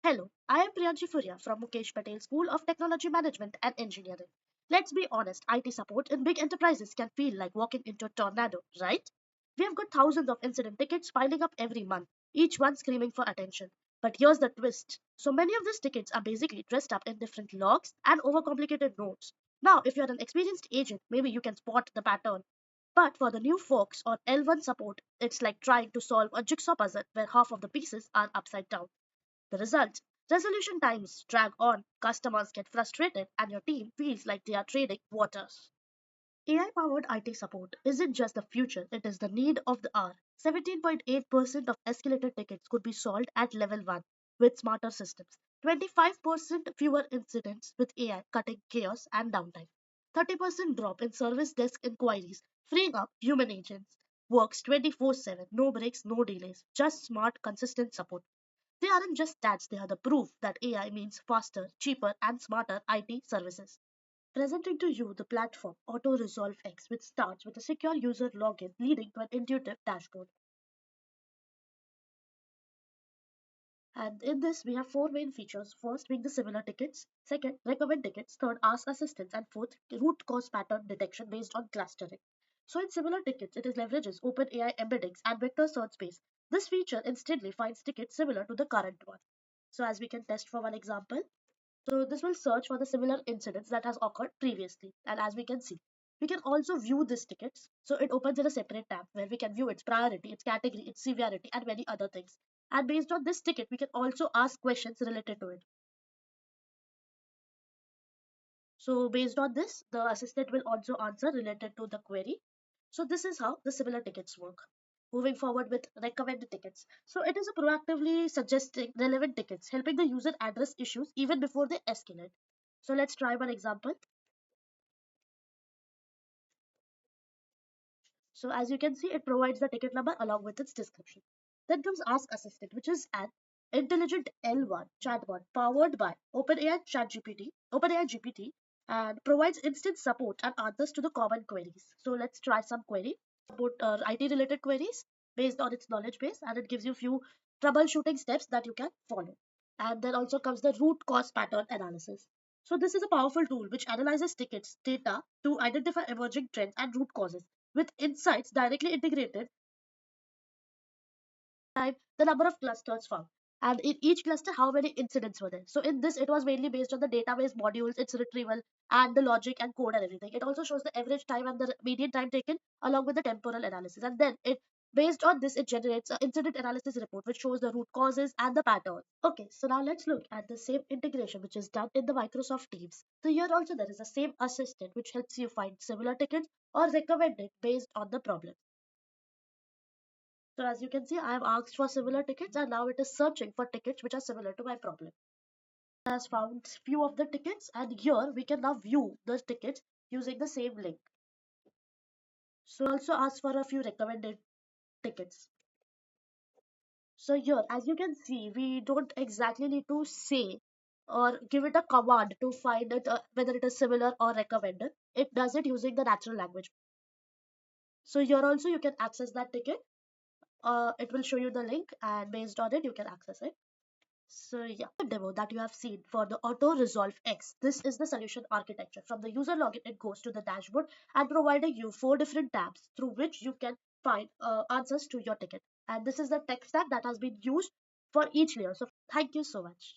Hello, I am Priyanshi Furia from Mukesh Patel School of Technology Management and Engineering. Let's be honest, IT support in big enterprises can feel like walking into a tornado, right? We have got thousands of incident tickets piling up every month, each one screaming for attention. But here's the twist. So many of these tickets are basically dressed up in different logs and overcomplicated notes. Now, if you're an experienced agent, maybe you can spot the pattern. But for the new folks or L1 support, it's like trying to solve a jigsaw puzzle where half of the pieces are upside down. The result: resolution times drag on, customers get frustrated, and your team feels like they are trading waters. AI powered IT support isn't just the future, it is the need of the hour. 17.8% of escalated tickets could be solved at level 1 with smarter systems, 25% fewer incidents with AI cutting chaos and downtime, 30% drop in service desk inquiries, freeing up human agents. Works 24/7, no breaks, no delays, just smart, consistent support. They aren't just stats, they are the proof that AI means faster, cheaper, and smarter IT services. Presenting to you the platform Auto Resolve X, which starts with a secure user login leading to an intuitive dashboard. And in this, we have four main features. First, being the similar tickets. Second, recommend tickets. Third, ask assistance. And fourth, root cause pattern detection based on clustering. So, in similar tickets, it is leverages OpenAI embeddings and vector search space. This feature instantly finds tickets similar to the current one. So, as we can test for one example, so this will search for the similar incidents that has occurred previously. And as we can see, we can also view these tickets. So it opens in a separate tab where we can view its priority, its category, its severity, and many other things. And based on this ticket, we can also ask questions related to it. So based on this, the assistant will also answer related to the query. So this is how the similar tickets work. Moving forward with recommended tickets. So it is a proactively suggesting relevant tickets, helping the user address issues even before they escalate. So let's try one example. So as you can see, it provides the ticket number along with its description. Then comes Ask Assistant, which is an intelligent L1 chatbot powered by OpenAI GPT, and provides instant support and answers to the common queries. So let's try some query about IT related queries based on its knowledge base, and it gives you few troubleshooting steps that you can follow. And then also comes the root cause pattern analysis. So this is a powerful tool which analyzes tickets data to identify emerging trends and root causes with insights directly integrated by the number of clusters found. And in each cluster, how many incidents were there. So in this, it was mainly based on the database modules, its retrieval, and the logic and code and everything. It also shows the average time and the median time taken along with the temporal analysis. And then it based on this, it generates an incident analysis report which shows the root causes and the pattern. Okay, so now let's look at the same integration which is done in the Microsoft Teams. So here also there is the same assistant which helps you find similar tickets or recommend it based on the problem. So as you can see, I have asked for similar tickets and now it is searching for tickets which are similar to my problem. It has found few of the tickets and here we can now view the tickets using the same link. So also ask for a few recommended tickets. So here, as you can see, we don't exactly need to say or give it a command to find it whether it is similar or recommended. It does it using the natural language. So here also you can access that ticket. It will show you the link and based on it you can access it. So yeah, the demo that you have seen for the Auto Resolve X, this is the solution architecture. From the user login, it goes to the dashboard and providing you four different tabs through which you can find answers to your ticket. And this is the tech stack that has been used for each layer. So thank you so much.